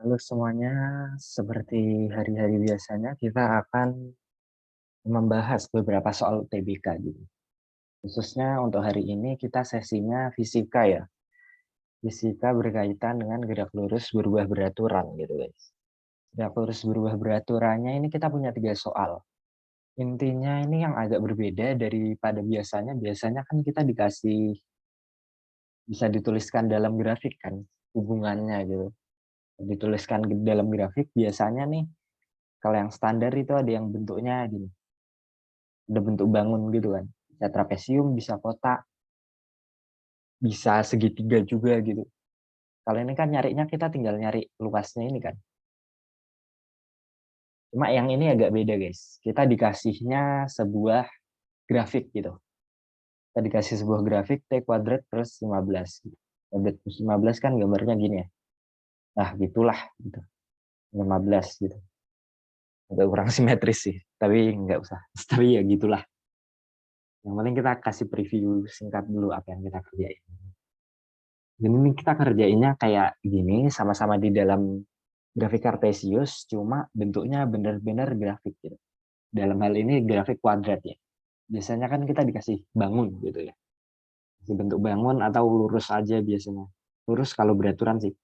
Halo semuanya, seperti hari-hari biasanya kita akan membahas beberapa soal UTBK gitu. Khususnya untuk hari ini kita sesinya fisika ya. Fisika berkaitan dengan gerak lurus berubah beraturan gitu guys. Gerak lurus berubah beraturannya ini kita punya 3 soal. Intinya ini yang agak berbeda daripada biasanya. Biasanya kan kita dikasih bisa dituliskan dalam grafik kan hubungannya gitu. Dituliskan dalam grafik biasanya nih kalau yang standar itu ada yang bentuknya gini, ada bentuk bangun gitu kan. Bisa trapesium, bisa kotak, bisa segitiga juga gitu. Kalau ini kan nyarinya kita tinggal nyari luasnya ini kan. Cuma yang ini agak beda guys. Kita dikasihnya sebuah grafik gitu. Kita dikasih sebuah grafik T kuadrat plus 15. Kuadrat plus 15 kan gambarnya gini ya. Nah gitulah gitu. 15 gitu. Agak kurang simetris sih. Tapi nggak usah. Tapi ya gitulah. Yang penting kita kasih preview singkat dulu apa yang kita kerjain. Dan ini kita kerjainnya kayak gini, sama-sama di dalam grafik kartesius, cuma bentuknya benar-benar grafik gitu. Dalam hal ini grafik kuadrat ya. Biasanya kan kita dikasih bangun gitu ya. Kasih bentuk bangun atau lurus aja biasanya. Lurus kalau beraturan sih.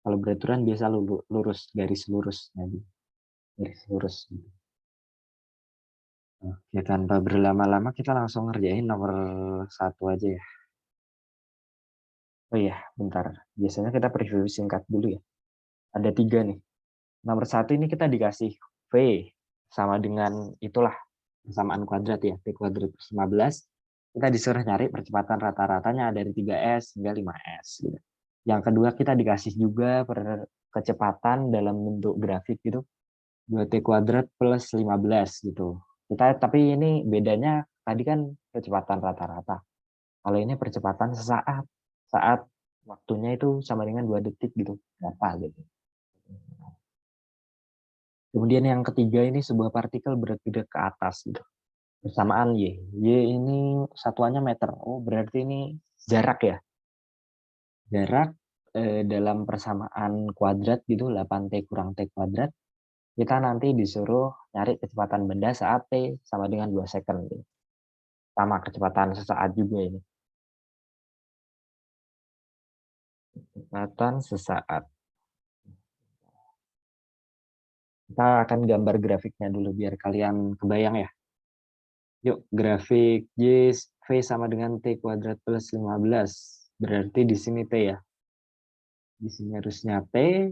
Kalau beraturan biasa lurus, garis lurus. Jadi garis lurus. Oke, tanpa berlama-lama kita langsung ngerjain nomor 1 aja ya. Oh iya, bentar. Biasanya kita preview singkat dulu ya. Ada 3 nih. Nomor 1 ini kita dikasih V sama dengan itulah persamaan kuadrat ya, T kuadrat plus 15. Kita disuruh nyari percepatan rata-ratanya dari 3S hingga 5S. Gitu. Yang kedua kita dikasih juga kecepatan dalam bentuk grafik gitu, 2T kuadrat plus 15 gitu. Tapi ini bedanya tadi kan percepatan rata-rata. Kalau ini percepatan sesaat, saat waktunya itu sama dengan 2 detik gitu, berapa gitu. Kemudian yang ketiga ini sebuah partikel bergerak ke atas gitu. Bersamaan Y. Y ini satuannya meter. Oh, berarti ini jarak ya. Jarak dalam persamaan kuadrat gitu, 8T kurang T kuadrat. Kita nanti disuruh nyari kecepatan benda saat T sama dengan 2 second. Gitu. Sama kecepatan sesaat juga ini. Kecepatan sesaat. Kita akan gambar grafiknya dulu biar kalian kebayang ya. Yuk, grafik Y V sama dengan T kuadrat plus 15. Berarti di sini T ya. Di sini harusnya T.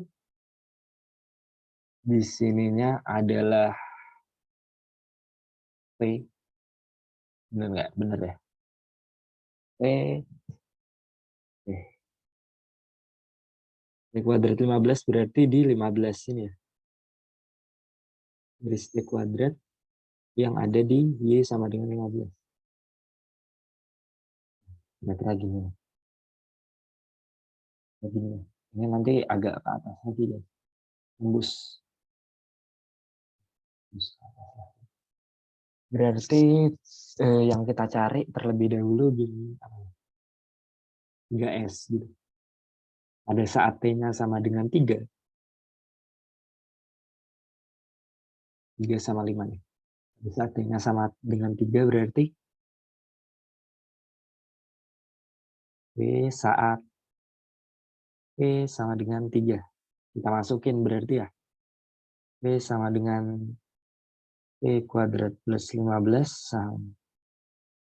Di sininya adalah P. Bener nggak? Bener ya? P. T kuadrat 15 berarti di 15 ini ya. Garis T kuadrat yang ada di Y sama dengan 15. Kira-kira gini. Gini. Ini nanti agak ke atas lagi ya. Tembus. Berarti yang kita cari terlebih dahulu gini. 3S gitu. Pada saat T-nya sama dengan 3. 3 sama 5 nih. Pada saat T-nya sama dengan 3 berarti P saat P sama dengan 3. Kita masukin berarti ya. P sama dengan P kuadrat plus 15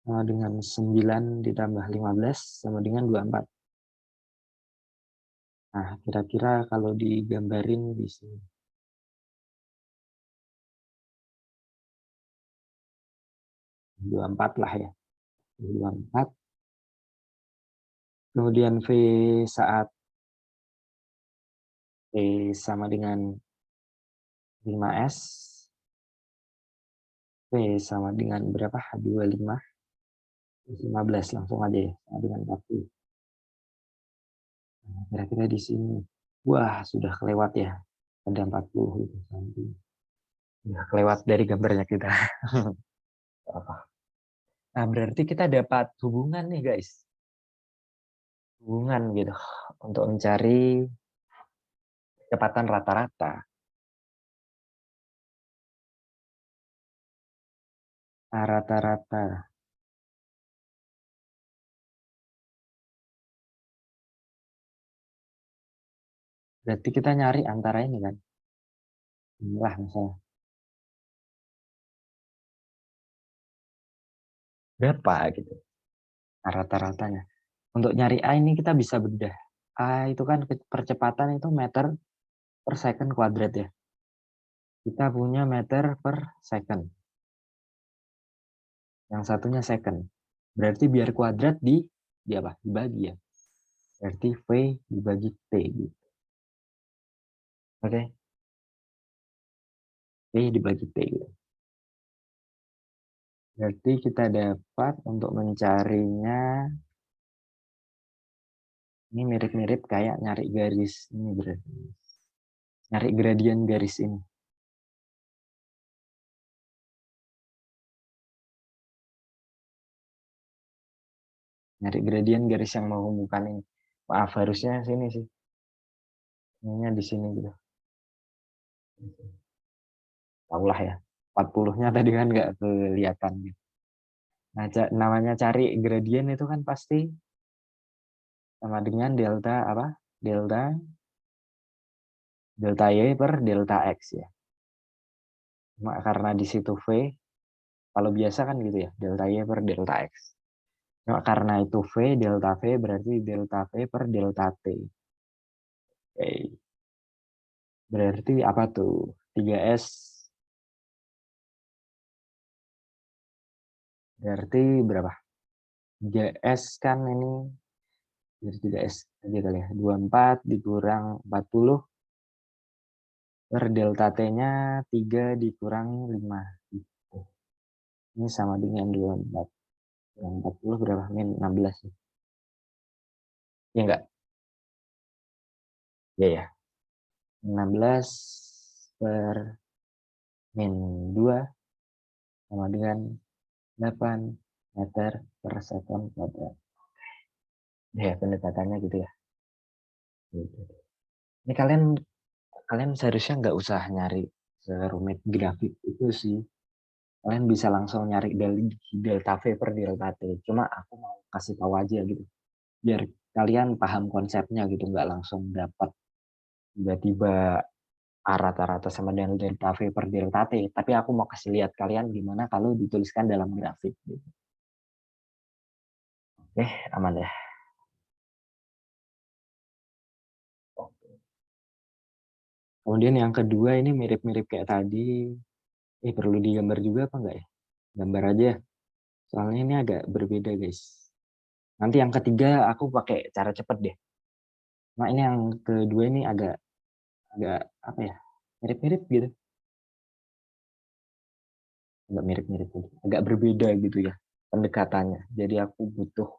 sama dengan 9 ditambah 15 sama dengan 24. Nah, kira-kira kalau digambarin di sini. 24 lah ya. 24. Kemudian V saat P sama dengan 5S. V sama dengan berapa? 25. 15 langsung aja ya. Sama dengan 40. Nah, kira-kira di sini. Wah, sudah kelewat ya. Ada 40 itu samping. Sudah kelewat dari gambarnya kita. Nah, berarti kita dapat hubungan nih, guys. Hubungan gitu. Untuk mencari Kecepatan rata-rata. Rata-rata. Berarti kita nyari antara ini kan. Inilah misalnya. Berapa gitu. Rata-ratanya. Untuk nyari A ini kita bisa bedah. A itu kan percepatan itu meter per second kuadrat ya. Kita punya meter per second. Yang satunya second. Berarti biar kuadrat di apa? Dibagi ya. Berarti V dibagi T gitu. Oke. V dibagi T gitu. Berarti kita dapat untuk mencarinya ini mirip-mirip kayak nyari garis ini berarti. Nyari gradien garis ini. Nyari gradien garis yang menghubungkan ini. Maaf, harusnya sini sih. Ininya di sini gitu. Taulah ya. 40-nya tadi kan nggak kelihatan gitu. Nah, namanya cari gradien itu kan pasti sama dengan delta apa? Delta Y per delta X ya. Cuma karena di situ V, kalau biasa kan gitu ya, delta Y per delta X. Cuma karena itu V, delta V berarti delta V per delta T. Oke. Berarti apa tuh? 3S berarti berapa? 3S kan ini dari 3S aja kali ya. 24 dikurang 40 per delta T-nya 3 dikurangi 5. Gitu. Ini sama dengan 24. Yang 40 berapa? Min 16. Ya enggak? Ya ya. 16 per min 2 sama dengan 8 meter per second kuadrat. Ya, pendekatannya gitu ya. Gitu. Ini kalian kalian seharusnya nggak usah nyari serumit grafik itu sih. Kalian bisa langsung nyari dari delta V per delta T. Cuma aku mau kasih tahu aja gitu. Biar kalian paham konsepnya gitu. Nggak langsung dapat tiba-tiba rata-rata sama dengan delta V per delta T. Tapi aku mau kasih lihat kalian gimana kalau dituliskan dalam grafik. Gitu. Oke, aman ya. Kemudian yang kedua ini mirip-mirip kayak tadi. Perlu digambar juga apa enggak ya? Gambar aja. Soalnya ini agak berbeda guys. Nanti yang ketiga aku pakai cara cepet deh. Nah ini yang kedua ini agak agak apa ya? Mirip-mirip gitu. Agak mirip-mirip gitu. Agak berbeda gitu ya pendekatannya. Jadi aku butuh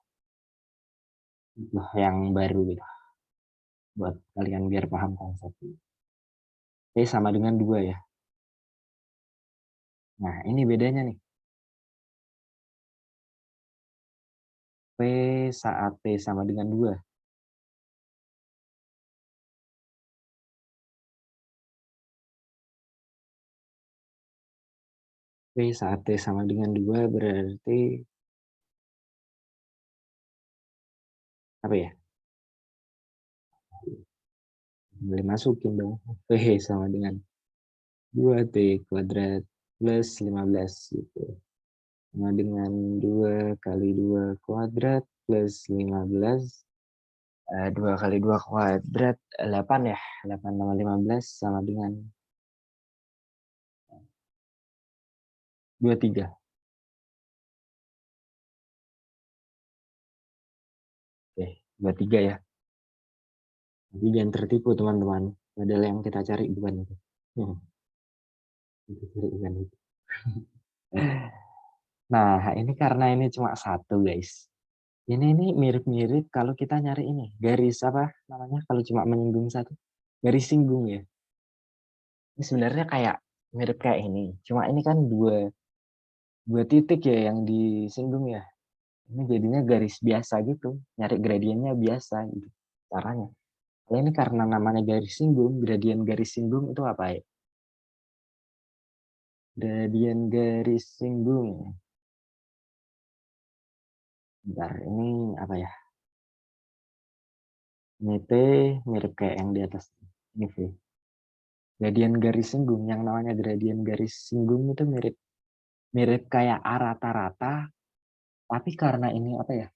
yang baru gitu buat kalian biar paham konsepnya. T sama dengan 2 ya. Nah, ini bedanya nih. P saat T sama dengan 2. P saat T sama dengan 2 berarti apa ya? Boleh masukin dong. P sama dengan 2T kuadrat plus 15 gitu. Sama dengan 2 kali 2 kuadrat plus 15. 2 kali 2 kuadrat 8 ya. 8 tambah 15 sama dengan 23. Oke, 23 ya. Tapi jangan tertipu teman-teman. Padahal yang kita cari bukan itu. Kita cari bukan itu. Nah, ini karena ini cuma satu guys. Ini mirip-mirip kalau kita nyari ini. Garis apa namanya kalau cuma menyinggung satu. Garis singgung ya. Ini sebenarnya kayak mirip kayak ini. Cuma ini kan dua titik ya yang disinggung ya. Ini jadinya garis biasa gitu. Nyari gradiennya biasa gitu caranya. Kalau ini karena namanya garis singgung, gradien garis singgung itu apa ya? Gradien garis singgung. Bentar, ini apa ya? Ini T mirip kayak yang di atas. Ini V. Gradien garis singgung, yang namanya gradien garis singgung itu mirip mirip kayak A rata-rata, tapi karena ini apa ya?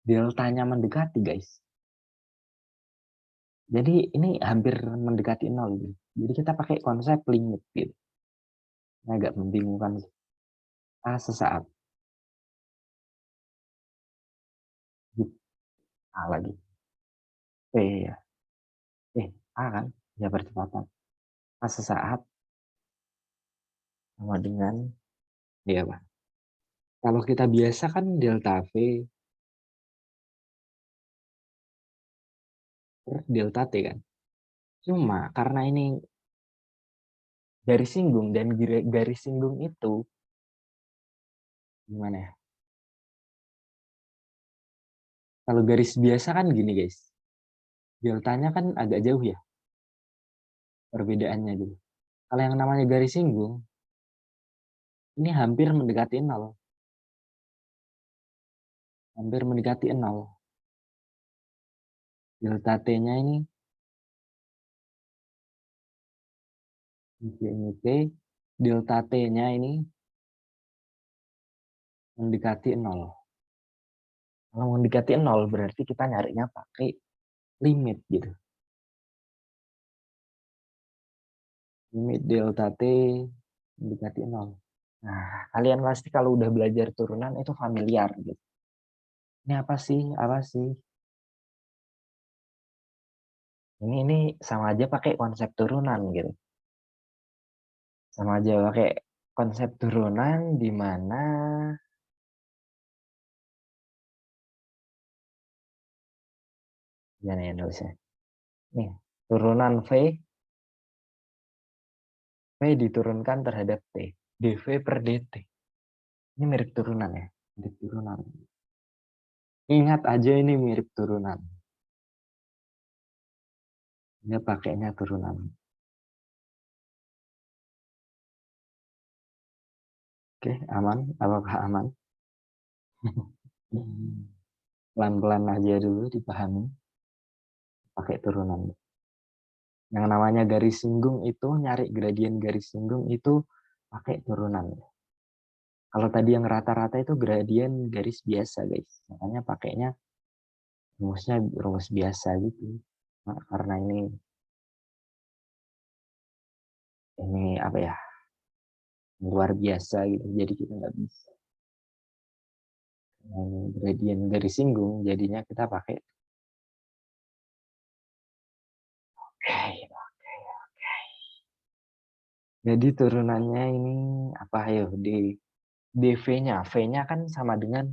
Deltanya mendekati, guys. Jadi ini hampir mendekati nol gitu. Jadi kita pakai konsep limit gitu. Ini agak membingungkan. A sesaat. A lagi. P ya. A kan? Ya percepatan. A sesaat sama dengan ya apa? Kalau kita biasa kan delta V per delta T kan. Cuma karena ini garis singgung dan garis singgung itu gimana ya? Kalau garis biasa kan gini guys. Deltanya kan agak jauh ya perbedaannya gitu. Kalau yang namanya garis singgung ini hampir mendekati nol. Hampir mendekati nol. Delta T-nya ini T, delta T-nya ini mendekati nol. Kalau mendekati nol berarti kita nyarinya pakai limit gitu. Limit delta T mendekati nol. Nah, kalian pasti kalau udah belajar turunan itu familiar gitu. Ini apa sih? Apa sih? Ini sama aja pakai konsep turunan gitu. Sama aja pakai konsep turunan di mana gimana ya nulisnya? Nih, turunan V diturunkan terhadap T. dV per dt. Ini mirip turunan ya. Mirip turunan. Ingat aja ini mirip turunan. Ini pakainya turunan. Oke, aman? Apakah aman? Pelan-pelan aja dulu dipahami. Pakai turunan. Yang namanya garis singgung itu, nyari gradien garis singgung itu pakai turunan. Kalau tadi yang rata-rata itu gradien garis biasa, guys. Makanya pakainya rumusnya rumus biasa gitu. Nah, karena ini apa ya? Luar biasa gitu. Jadi kita nggak bisa. Gradien garis singgung, jadinya kita pakai. Oke, jadi turunannya ini apa ayo di dv-nya. V-nya kan sama dengan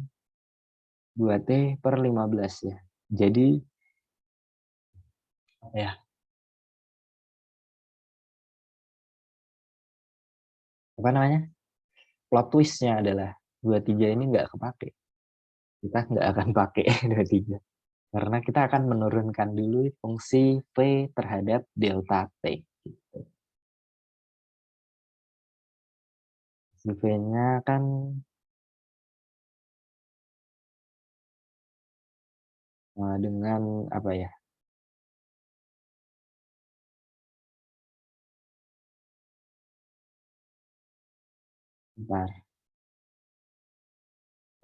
2T per 15 ya. Jadi ya apa namanya? Plot twistnya adalah 23 ini nggak kepake. Kita nggak akan pakai 23. Karena kita akan menurunkan dulu fungsi V terhadap delta T. Gitu. Si V-nya kan dengan apa ya? Bentar.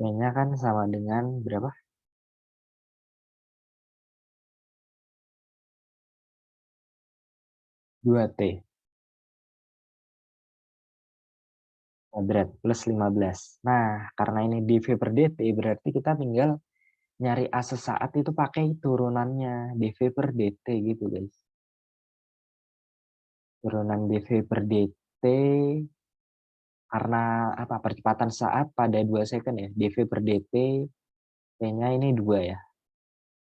V-nya kan sama dengan berapa? 2T kuadrat plus 15. Nah, karena ini dV per dt berarti kita tinggal nyari A sesaat itu pakai turunannya dV per dt gitu guys. Turunan dV per dt karena apa percepatan saat pada 2 second ya. dV per dt T-nya ini 2 ya.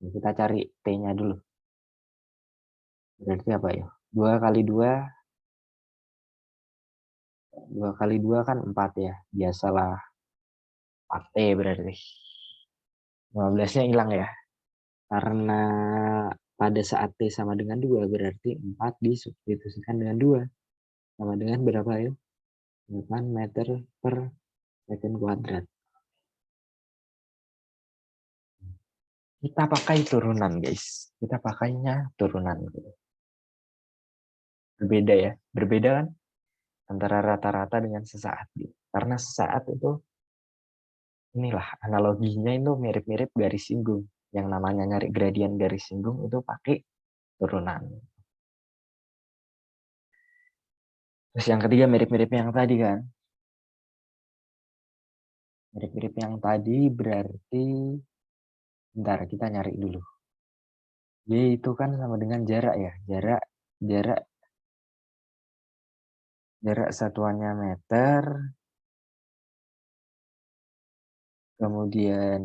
Kita cari T-nya dulu. Berarti apa ya? 2 kali 2 2 kali 2 kan 4 ya. Biasalah 4T berarti. 15-nya hilang ya. Karena pada saat T sama dengan 2, berarti 4 disubstitusikan dengan 2. Sama dengan berapa ya? 8 meter per second kuadrat. Kita pakai turunan, guys. Kita pakainya turunan. Berbeda ya. Berbeda kan? Antara rata-rata dengan sesaat. Karena sesaat itu, inilah analoginya itu mirip-mirip garis singgung. Yang namanya nyari gradien garis singgung itu pakai turunan. Terus yang ketiga mirip-mirip yang tadi kan. Mirip-mirip yang tadi berarti, bentar kita nyari dulu. Y itu kan sama dengan jarak ya. Jarak satuannya meter. Kemudian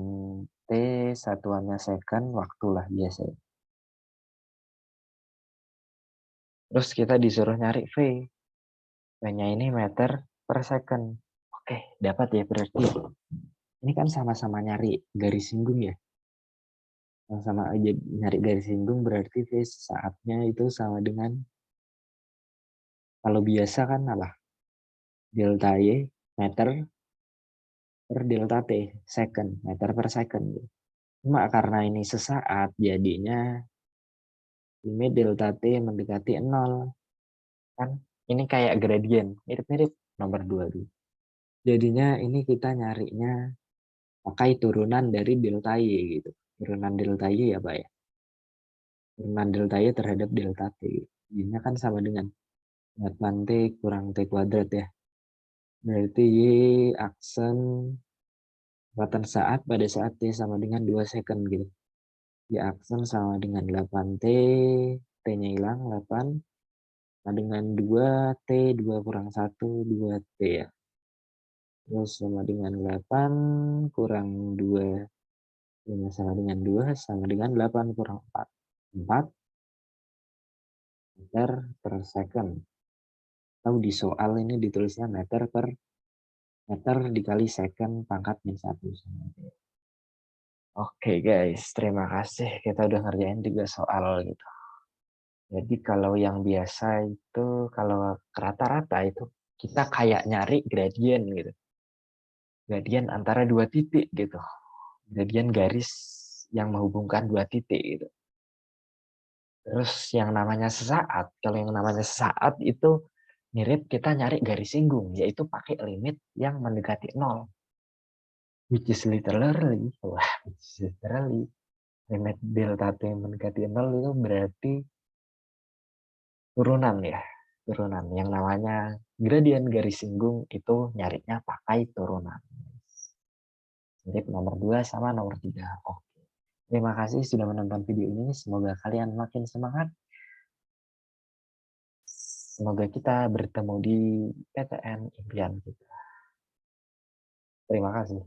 T satuannya second, waktulah biasanya. Terus kita disuruh nyari V. V-nya ini meter per second. Oke, dapat ya berarti. Ini kan sama-sama nyari garis singgung ya. Sama-sama aja nyari garis singgung berarti V saatnya itu sama dengan, kalau biasa kan apa? Delta Y meter per delta T second, meter per second. Cuma karena ini sesaat jadinya limit delta T mendekati 0. Kan ini kayak gradien, mirip-mirip nomor 2 dulu. Jadinya ini kita nyarinya pakai turunan dari delta Y gitu. Turunan delta Y ya Pak ya. Turunan delta Y terhadap delta T. Jadinya kan sama dengan 8 T kurang T kuadrat ya. Berarti Y aksen kecepatan saat pada saat T sama dengan 2 second gitu. Y aksen sama dengan 8T, T-nya hilang 8, sama dengan 2T, 2 kurang 1, 2T ya. Terus sama dengan 8 kurang 2, ini sama dengan 2, sama dengan 8 kurang 4. 4 meter per second. Atau di soal ini ditulisnya meter per meter dikali second pangkat min 1. Oke guys, terima kasih. Kita udah ngerjain 3 soal gitu. Jadi kalau yang biasa itu, kalau rata-rata itu kita kayak nyari gradien gitu. Gradien antara 2 titik gitu. Gradien garis yang menghubungkan 2 titik gitu. Terus yang namanya sesaat, kalau yang namanya sesaat itu mirip kita nyari garis singgung, yaitu pakai limit yang mendekati 0. Which is literally, limit delta T mendekati 0 itu berarti turunan ya. Turunan. Yang namanya gradien garis singgung itu nyarinya pakai turunan. Mirip nomor 2 sama nomor 3. Oke. Terima kasih sudah menonton video ini. Semoga kalian makin semangat. Semoga kita bertemu di PTN impian kita. Terima kasih.